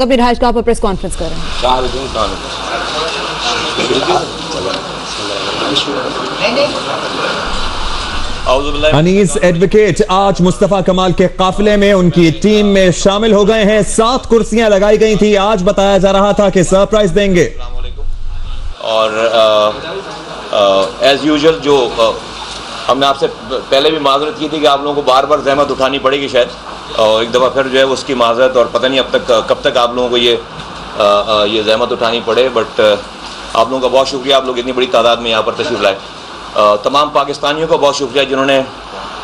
اپنی رہائش گاہ پر پریس کانفرنس کر رہے ہیں۔ انیس ایڈوکیٹ آج مصطفیٰ کمال کے قافلے میں ان کی ٹیم میں شامل ہو گئے ہیں۔ 7 کرسیاں لگائی گئی تھی، آج بتایا جا رہا تھا کہ سرپرائز دیں گے۔ اور ایز یوزول جو ہم نے آپ سے پہلے بھی معذرت کی تھی کہ آپ لوگوں کو بار بار زحمت اٹھانی پڑے گی شاید، اور ایک دفعہ پھر جو ہے اس کی معذرت، اور پتہ نہیں اب تک کب تک آپ لوگوں کو یہ زحمت اٹھانی پڑے، بٹ آپ لوگوں کا بہت شکریہ، آپ لوگ اتنی بڑی تعداد میں یہاں پر تشریف لائے۔ تمام پاکستانیوں کا بہت شکریہ جنہوں نے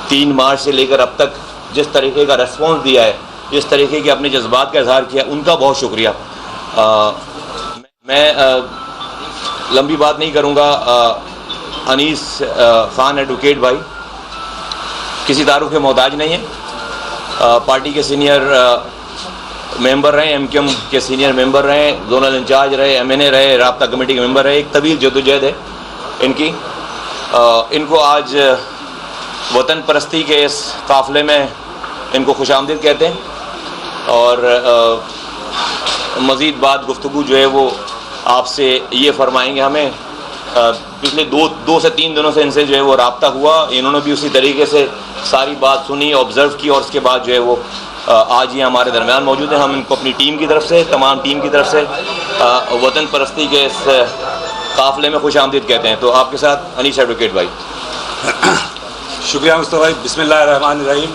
3 مارچ سے لے کر اب تک جس طریقے کا ریسپانس دیا ہے، جس طریقے کے اپنے جذبات کا اظہار کیا، ان کا بہت شکریہ۔ میں لمبی بات نہیں کروں گا۔ انیس خان ایڈوکیٹ بھائی کسی تعارف کے محتاج نہیں ہیں، پارٹی کے سینئر ممبر رہے، ایم کیو ایم کے سینئر ممبر رہے، زونل انچارج رہے، ایم این اے رہے، رابطہ کمیٹی کے ممبر رہے۔ ایک طویل جدوجہد ہے ان کی۔ ان کو آج وطن پرستی کے اس قافلے میں ان کو خوش آمدید کہتے ہیں، اور مزید بات گفتگو جو ہے وہ آپ سے یہ فرمائیں گے۔ ہمیں پچھلے دو سے تین دنوں سے ان سے جو ہے وہ رابطہ ہوا، انہوں نے بھی اسی طریقے سے ساری بات سنی، آبزرو کی، اور اس کے بعد جو ہے وہ آج یہ ہمارے درمیان موجود ہیں۔ ہم ان کو اپنی ٹیم کی طرف سے، تمام ٹیم کی طرف سے وطن پرستی کے اس قافلے میں خوش آمدید کہتے ہیں۔ تو آپ کے ساتھ انیس ایڈوکیٹ بھائی۔ شکریہ مصطفیٰ بھائی۔ بسم اللہ الرحمن الرحیم۔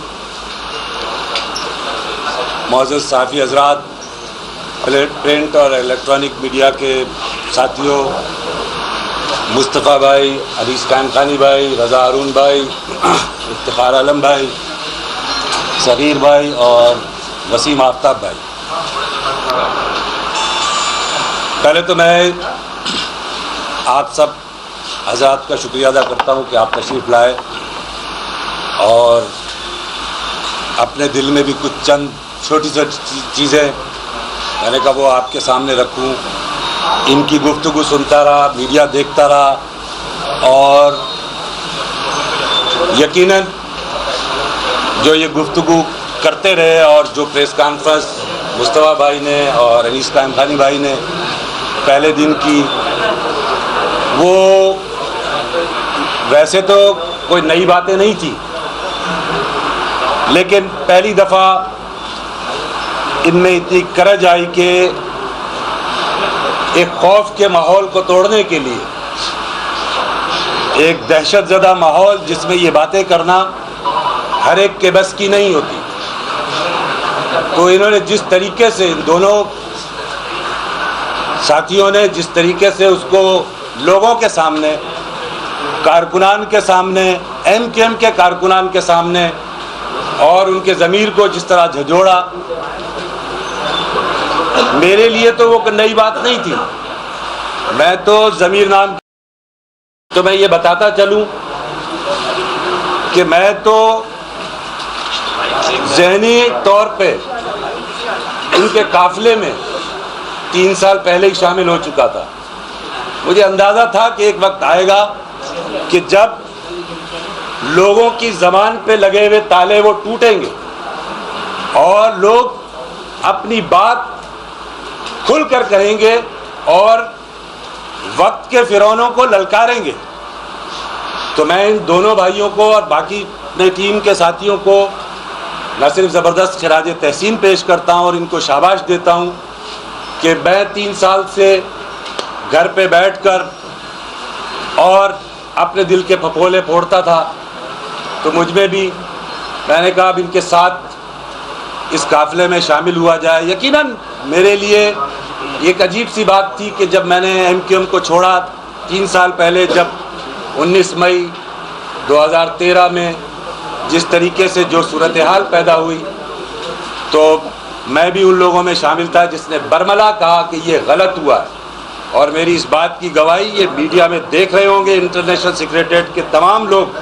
معزز صحافی حضرات، پرنٹ اور الیکٹرانک میڈیا کے ساتھیوں، مصطفیٰ بھائی، انیس قائم خانی بھائی، رضا ہارون بھائی، افتخار عالم بھائی، صغیر بھائی اور وسیم آفتاب بھائی، پہلے تو میں آپ سب حضرات کا شکریہ ادا کرتا ہوں کہ آپ تشریف لائے، اور اپنے دل میں بھی کچھ چند چھوٹی چھوٹی چیزیں میں نے کہا وہ آپ کے سامنے رکھوں۔ ان کی گفتگو سنتا رہا، میڈیا دیکھتا رہا، اور یقیناً جو یہ گفتگو کرتے رہے اور جو پریس کانفرنس مصطفیٰ بھائی نے اور انیس قائم خانی بھائی نے پہلے دن کی، وہ ویسے تو کوئی نئی باتیں نہیں تھی، لیکن پہلی دفعہ ان میں اتنی کرج آئی کہ ایک خوف کے ماحول کو توڑنے کے لیے، ایک دہشت زدہ ماحول جس میں یہ باتیں کرنا ہر ایک کے بس کی نہیں ہوتی، تو انہوں نے جس طریقے سے، ان دونوں ساتھیوں نے جس طریقے سے اس کو لوگوں کے سامنے، کارکنان کے سامنے، ایم کیو ایم کے کارکنان کے سامنے، اور ان کے ضمیر کو جس طرح جھنجھوڑا، میرے لیے تو وہ نئی بات نہیں تھی۔ میں تو ضمیر نام تو میں یہ بتاتا چلوں کہ میں تو ذہنی طور پہ ان کے قافلے میں 3 سال پہلے ہی شامل ہو چکا تھا۔ مجھے اندازہ تھا کہ ایک وقت آئے گا کہ جب لوگوں کی زبان پہ لگے ہوئے تالے وہ ٹوٹیں گے، اور لوگ اپنی بات کھل کر کہیں گے اور وقت کے فرعونوں کو للکاریں گے۔ تو میں ان دونوں بھائیوں کو اور باقی اپنے ٹیم کے ساتھیوں کو نہ صرف زبردست خراج تحسین پیش کرتا ہوں اور ان کو شاباش دیتا ہوں کہ میں 3 سال سے گھر پہ بیٹھ کر اور اپنے دل کے پھپھولے پھوڑتا تھا، تو مجھ میں بھی میں نے کہا اب ان کے ساتھ اس قافلے میں شامل ہوا جائے۔ یقیناً میرے لیے ایک عجیب سی بات تھی کہ جب میں نے ایم کیو ایم کو چھوڑا 3 سال پہلے، جب 19 مئی 2013 میں جس طریقے سے جو صورتحال پیدا ہوئی، تو میں بھی ان لوگوں میں شامل تھا جس نے برملا کہا کہ یہ غلط ہوا ہے، اور میری اس بات کی گواہی یہ میڈیا میں دیکھ رہے ہوں گے انٹرنیشنل سیکریٹریٹ کے تمام لوگ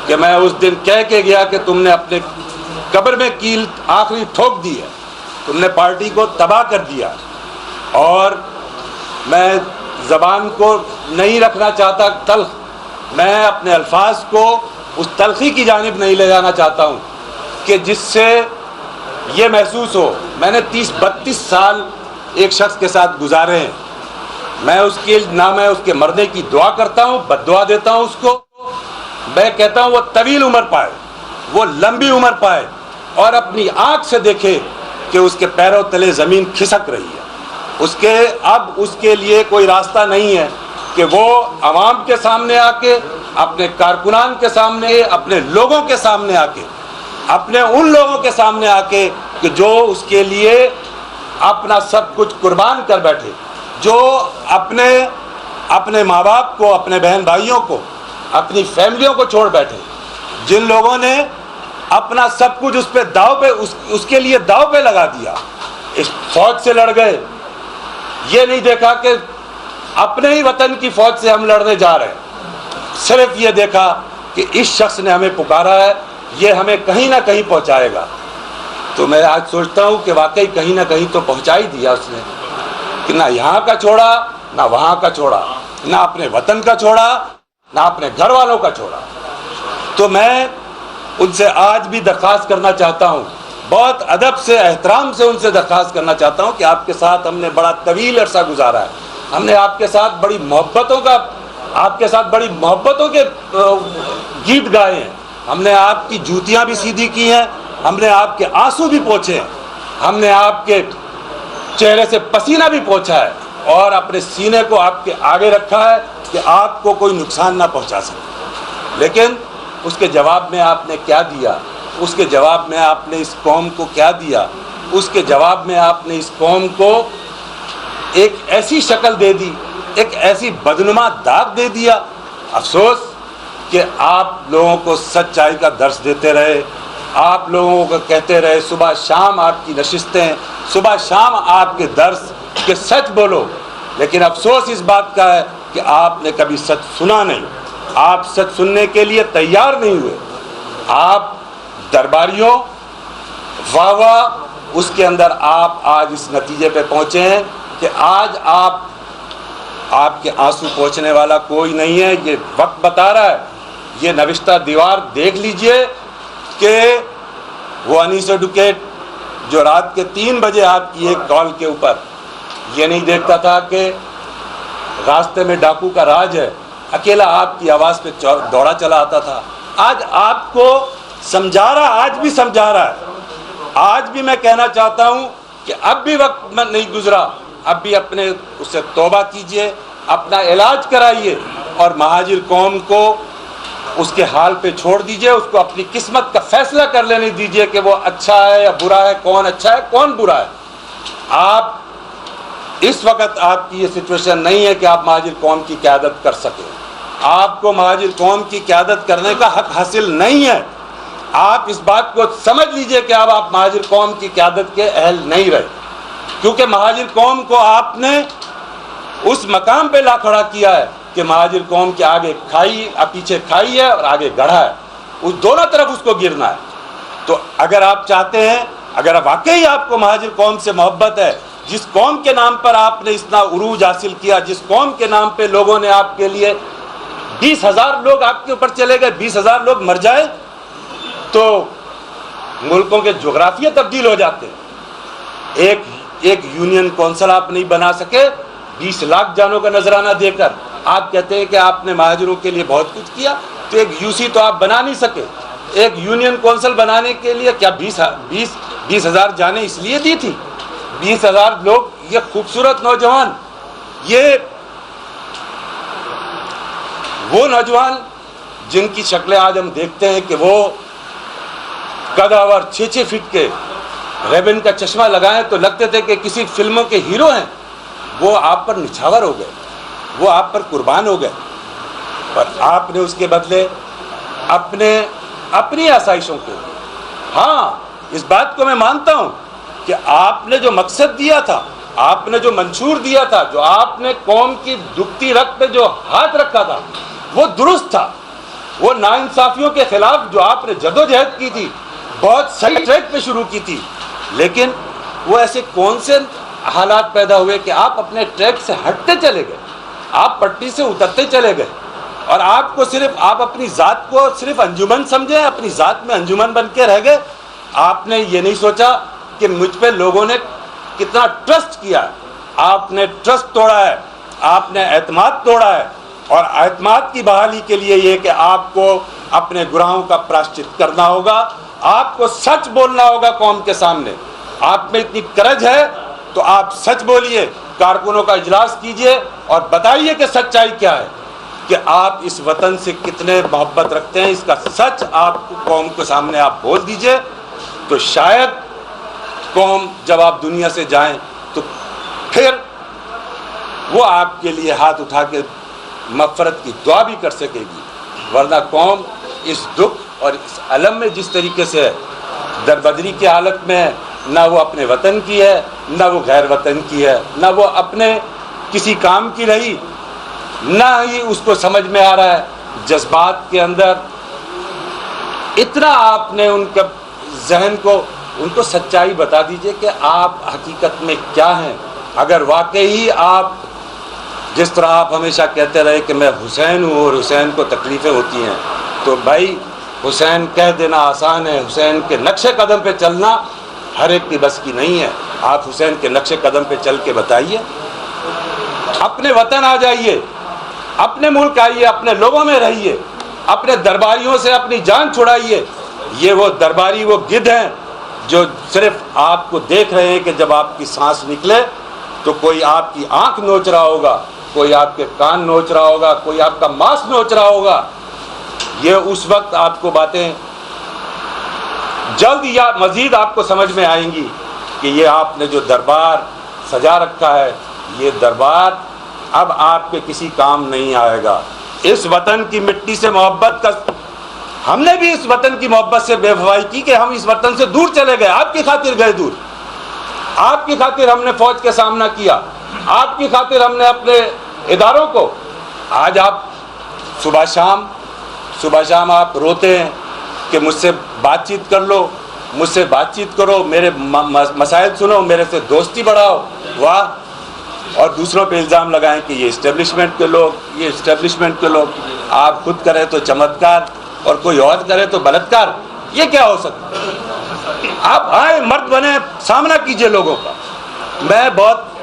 کہ میں اس دن کہہ کے گیا کہ تم نے اپنے قبر میں کیل آخری ٹھوک دی ہے، تم نے پارٹی کو تباہ کر دیا، اور میں زبان کو نہیں رکھنا چاہتا تلخ، میں اپنے الفاظ کو اس تلخی کی جانب نہیں لے جانا چاہتا ہوں کہ جس سے یہ محسوس ہو. میں نے 30-32 سال ایک شخص کے ساتھ گزارے ہیں. میں اس کے نہ میں اس کے مرنے کی دعا کرتا ہوں، بد دعا دیتا ہوں اس کو. میں کہتا ہوں وہ طویل عمر پائے، وہ لمبی عمر پائے، اور اپنی آنکھ سے دیکھے کہ اس کے پیروں تلے زمین کھسک رہی ہے. اب اس کے لیے کوئی راستہ نہیں ہے کہ وہ عوام کے سامنے آ کے، اپنے کارکنان کے سامنے، اپنے لوگوں کے سامنے آ کے، اپنے ان لوگوں کے سامنے آ کے کہ جو اس کے لیے اپنا سب کچھ قربان کر بیٹھے، جو اپنے ماں باپ کو، اپنے بہن بھائیوں کو، اپنی فیملیوں کو چھوڑ بیٹھے، جن لوگوں نے اپنا سب کچھ اس پہ اس کے لیے داؤ پہ لگا دیا. اس فوج سے لڑ گئے، یہ نہیں دیکھا کہ اپنے ہی وطن کی فوج سے ہم لڑنے جا رہے ہیں، صرف یہ دیکھا کہ اس شخص نے ہمیں پکارا ہے، یہ ہمیں کہیں نہ کہیں پہنچائے گا. تو میں آج سوچتا ہوں کہ واقعی کہیں نہ کہیں تو پہنچا ہی دیا اس نے، کہ نہ یہاں کا چھوڑا، نہ وہاں کا چھوڑا، نہ اپنے وطن کا چھوڑا، نہ اپنے گھر والوں کا چھوڑا. تو میں ان سے آج بھی درخواست کرنا چاہتا ہوں، بہت ادب سے، احترام سے ان سے درخواست کرنا چاہتا ہوں کہ آپ کے ساتھ ہم نے بڑا طویل عرصہ گزارا ہے. ہم نے آپ کے ساتھ بڑی محبتوں کے گیت گائے ہیں. ہم نے آپ کی جوتیاں بھی سیدھی کی ہیں، ہم نے آپ کے آنسو بھی پوچھے ہیں، ہم نے آپ کے چہرے سے پسینہ بھی پوچھا ہے، اور اپنے سینے کو آپ کے آگے رکھا ہے کہ آپ کو کوئی نقصان نہ پہنچا سکے. لیکن اس کے جواب میں آپ نے کیا دیا؟ اس کے جواب میں آپ نے اس قوم کو کیا دیا؟ اس کے جواب میں آپ نے اس قوم کو ایک ایسی شکل دے دی، ایک ایسی بدنما داغ دے دیا. افسوس کہ آپ لوگوں کو سچائی کا درس دیتے رہے، آپ لوگوں کو کہتے رہے، صبح شام آپ کی نشستیں، صبح شام آپ کے درس کہ سچ بولو. لیکن افسوس اس بات کا ہے کہ آپ نے کبھی سچ سنا نہیں، آپ سچ سننے کے لیے تیار نہیں ہوئے. آپ درباریوں، واہ واہ، اس کے اندر آپ آج اس نتیجے پہ پہنچے ہیں کہ آج آپ کے آنسو پوچھنے والا کوئی نہیں ہے. یہ وقت بتا رہا ہے. یہ نوشتہ دیوار دیکھ لیجئے کہ وہ انیس ایڈوکیٹ جو رات کے 3 بجے آپ کی ایک کال کے اوپر یہ نہیں دیکھتا تھا کہ راستے میں ڈاکو کا راج ہے، اکیلا آپ کی آواز پہ دوڑا چلا آتا تھا. آج آپ کو سمجھا رہا، آج بھی سمجھا رہا ہے. آج بھی میں کہنا چاہتا ہوں کہ اب بھی وقت نہیں گزرا، اب بھی اپنے اس سے توبہ کیجئے، اپنا علاج کرائیے، اور مہاجر قوم کو اس کے حال پہ چھوڑ دیجئے. اس کو اپنی قسمت کا فیصلہ کر لینے دیجئے کہ وہ اچھا ہے یا برا ہے، کون اچھا ہے کون برا ہے. آپ اس وقت آپ کی یہ سچویشن نہیں ہے کہ آپ مہاجر قوم کی قیادت کر سکیں. آپ کو مہاجر قوم کی قیادت کرنے کا حق حاصل نہیں ہے. آپ اس بات کو سمجھ لیجئے کہ اب آپ مہاجر قوم کی قیادت کے اہل نہیں رہے، کیونکہ مہاجر قوم کو آپ نے اس مقام پہ لا کھڑا کیا ہے کہ مہاجر قوم کے آگے پیچھے کھائی ہے اور آگے گڑھا ہے، اس دونوں طرف اس کو گرنا ہے. تو اگر آپ چاہتے ہیں، اگر واقعی آپ کو مہاجر قوم سے محبت ہے، جس قوم کے نام پر آپ نے اتنا عروج حاصل کیا، جس قوم کے نام پہ لوگوں نے آپ کے لیے 20,000 لوگ آپ کے اوپر چلے گئے، 20,000 لوگ مر جائے تو ملکوں کے جغرافیہ تبدیل ہو جاتے ہیں. ایک یونین کونسل آپ نہیں بنا سکے 20 لاکھ جانوں کا نذرانہ دے کر. آپ کہتے ہیں کہ آپ نے مہاجروں کے لیے بہت کچھ کیا، تو ایک یوسی تو آپ بنا نہیں سکے. ایک یونین کونسل بنانے کے لیے کیا 20,000 جانیں اس لیے دی تھی؟ 20,000 لوگ، یہ خوبصورت نوجوان، یہ وہ نوجوان جن کی شکلیں آج ہم دیکھتے ہیں کہ وہ قداور 6 فٹ کے ریبن کا چشمہ لگائیں تو لگتے تھے کہ کسی فلموں کے ہیرو ہیں. وہ آپ پر نچھاور ہو گئے، وہ آپ پر قربان ہو گئے، اور آپ نے اس کے بدلے اپنی آسائشوں کو، ہاں اس بات کو میں مانتا ہوں کہ آپ نے جو مقصد دیا تھا، آپ نے جو منشور دیا تھا، جو آپ نے قوم کی دکھتی رگ پہ جو ہاتھ رکھا تھا وہ درست تھا. وہ ناانصافیوں کے خلاف جو آپ نے جدوجہد کی تھی بہت صحیح ٹریک پہ شروع کی تھی. لیکن وہ ایسے کون سے حالات پیدا ہوئے کہ آپ اپنے ٹریک سے ہٹتے چلے گئے، آپ پٹی سے اترتے چلے گئے، اور آپ اپنی ذات کو صرف انجمن سمجھیں، اپنی ذات میں انجمن بن کے رہ گئے. آپ نے یہ نہیں سوچا کہ مجھ پہ لوگوں نے کتنا ٹرسٹ کیا ہے. آپ نے ٹرسٹ توڑا ہے, آپ نے اعتماد توڑا ہے, اور اعتماد کی بحالی کے لیے یہ کہ آپ کو اپنے گناہوں کا پراشچت کرنا ہوگا, آپ کو سچ بولنا ہوگا قوم کے سامنے. آپ میں اتنی کرج ہے تو آپ سچ بولیے, کارکنوں کا اجلاس کیجئے اور بتائیے کہ سچائی کیا ہے, کہ آپ اس وطن سے کتنے محبت رکھتے ہیں. اس کا سچ آپ کو قوم کے سامنے آپ بول دیجئے, تو شاید قوم جب آپ دنیا سے جائیں تو پھر وہ آپ کے لیے ہاتھ اٹھا کے مغفرت کی دعا بھی کر سکے گی. ورنہ قوم اس دکھ اور اس الم میں جس طریقے سے دربدری کی حالت میں ہے, نہ وہ اپنے وطن کی ہے, نہ وہ غیر وطن کی ہے, نہ وہ اپنے کسی کام کی رہی, نہ ہی اس کو سمجھ میں آ رہا ہے. جذبات کے اندر اتنا آپ نے ان کا ذہن کو, ان کو سچائی بتا دیجئے کہ آپ حقیقت میں کیا ہیں. اگر واقعی آپ جس طرح آپ ہمیشہ کہتے رہے کہ میں حسین ہوں اور حسین کو تکلیفیں ہوتی ہیں, تو بھائی حسین کہہ دینا آسان ہے, حسین کے نقش قدم پہ چلنا ہر ایک کی بس کی نہیں ہے. آپ حسین کے نقش قدم پہ چل کے بتائیے. اپنے وطن آ جائیے, اپنے ملک آئیے, اپنے لوگوں میں رہیے, اپنے درباریوں سے اپنی جان چھڑائیے. یہ وہ درباری وہ گدھ ہیں جو صرف آپ کو دیکھ رہے ہیں کہ جب آپ کی سانس نکلے تو کوئی آپ کی آنکھ نوچ رہا ہوگا, کوئی آپ کے کان نوچ رہا ہوگا, کوئی آپ کا ماس نوچ رہا ہوگا. یہ اس وقت آپ کو باتیں جلد یا مزید آپ کو سمجھ میں آئیں گی کہ یہ آپ نے جو دربار سجا رکھا ہے, یہ دربار اب آپ کے کسی کام نہیں آئے گا. اس وطن کی مٹی سے محبت کا, ہم نے بھی اس وطن کی محبت سے بے وفائی کی کہ ہم اس وطن سے دور چلے گئے, آپ کی خاطر گئے دور, آپ کی خاطر ہم نے فوج کا سامنا کیا, آپ کی خاطر ہم نے اپنے اداروں کو. آج آپ صبح شام آپ روتے ہیں کہ مجھ سے بات چیت کر لو, مجھ سے بات چیت کرو, میرے مسائل سنو, میرے سے دوستی بڑھاؤ. واہ. اور دوسروں پہ الزام لگائیں کہ یہ اسٹیبلشمنٹ کے لوگ, یہ اسٹیبلشمنٹ کے لوگ. آپ خود کریں تو چمتکار اور کوئی اور کرے تو بلاتکار. یہ کیا ہو سکتا ہے؟ آپ آئے, مرد بنے, سامنا کیجئے لوگوں کا. میں بہت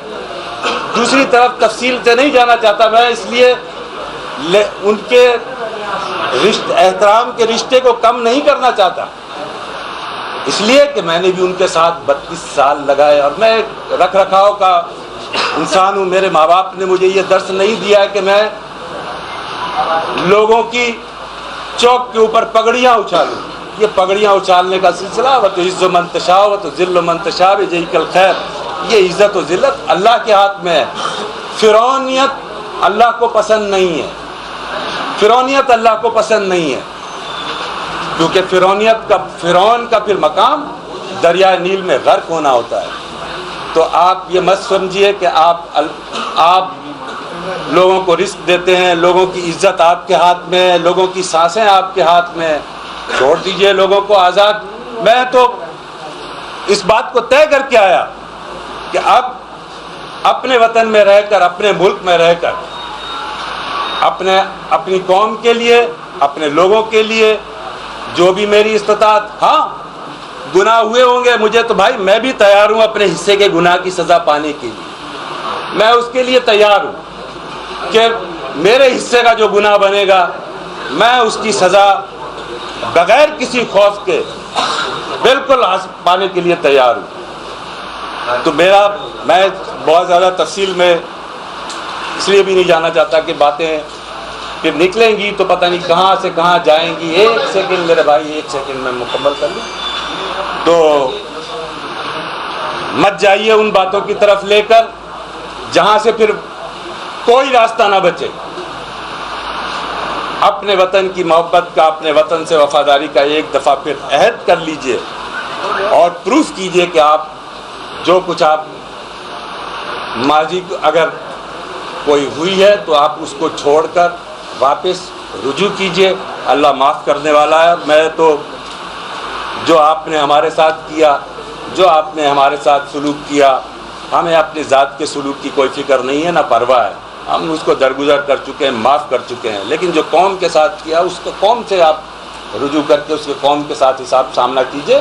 دوسری طرف تفصیل سے نہیں جانا چاہتا, میں اس لیے ان کے احترام کے رشتے کو کم نہیں کرنا چاہتا, اس لیے کہ میں نے بھی ان کے ساتھ 32 سال لگائے, اور میں رکھ رکھاؤ کا انسان ہوں. میرے ماں باپ نے مجھے یہ درس نہیں دیا کہ میں لوگوں کی چوک کے اوپر پگڑیاں اچھالوں. یہ پگڑیاں اچھالنے کا سلسلہ وَتُعِزُّ مَن تَشَاءُ وَتُذِلُّ مَن تَشَاءُ بِيَدِكَ الْخَيْرُ, یہ عزت و ذلت اللہ کے ہاتھ میں ہے. فرعونیت اللہ کو پسند نہیں ہے, فرعونیت اللہ کو پسند نہیں ہے, کیونکہ فرعون کا پھر مقام دریائے نیل میں غرق ہونا ہوتا ہے. تو آپ یہ مت سمجھیے کہ آپ لوگوں کو رزق دیتے ہیں, لوگوں کی عزت آپ کے ہاتھ میں ہے, لوگوں کی سانسیں آپ کے ہاتھ میں ہے. چھوڑ دیجئے لوگوں کو آزاد. میں تو اس بات کو طے کر کے آیا کہ اب اپنے وطن میں رہ کر, اپنے ملک میں رہ کر, اپنی قوم کے لیے, اپنے لوگوں کے لیے جو بھی میری استطاعت. ہاں گناہ ہوئے ہوں گے مجھے, تو بھائی میں بھی تیار ہوں اپنے حصے کے گناہ کی سزا پانے کے لیے. میں اس کے لیے تیار ہوں کہ میرے حصے کا جو گناہ بنے گا میں اس کی سزا بغیر کسی خوف کے بالکل پانے کے لیے تیار ہوں. تو میں بہت زیادہ تفصیل میں اس لیے بھی نہیں جانا چاہتا کہ باتیں پھر نکلیں گی تو پتہ نہیں کہاں سے کہاں جائیں گی. 1 سیکنڈ میرے بھائی, 1 سیکنڈ میں مکمل کر لوں. تو مت جائیے ان باتوں کی طرف لے کر جہاں سے پھر کوئی راستہ نہ بچے. اپنے وطن کی محبت کا, اپنے وطن سے وفاداری کا ایک دفعہ پھر عہد کر لیجئے اور پروف کیجئے کہ آپ جو کچھ آپ ماضی اگر کوئی ہوئی ہے تو آپ اس کو چھوڑ کر واپس رجوع کیجئے. اللہ معاف کرنے والا ہے. میں تو جو آپ نے ہمارے ساتھ کیا, جو آپ نے ہمارے ساتھ سلوک کیا, ہمیں اپنی ذات کے سلوک کی کوئی فکر نہیں ہے, نہ پرواہ ہے. ہم اس کو درگزر کر چکے ہیں, معاف کر چکے ہیں. لیکن جو قوم کے ساتھ کیا, اس کو قوم سے آپ رجوع کر کے اس کے قوم کے ساتھ حساب سامنا کیجئے.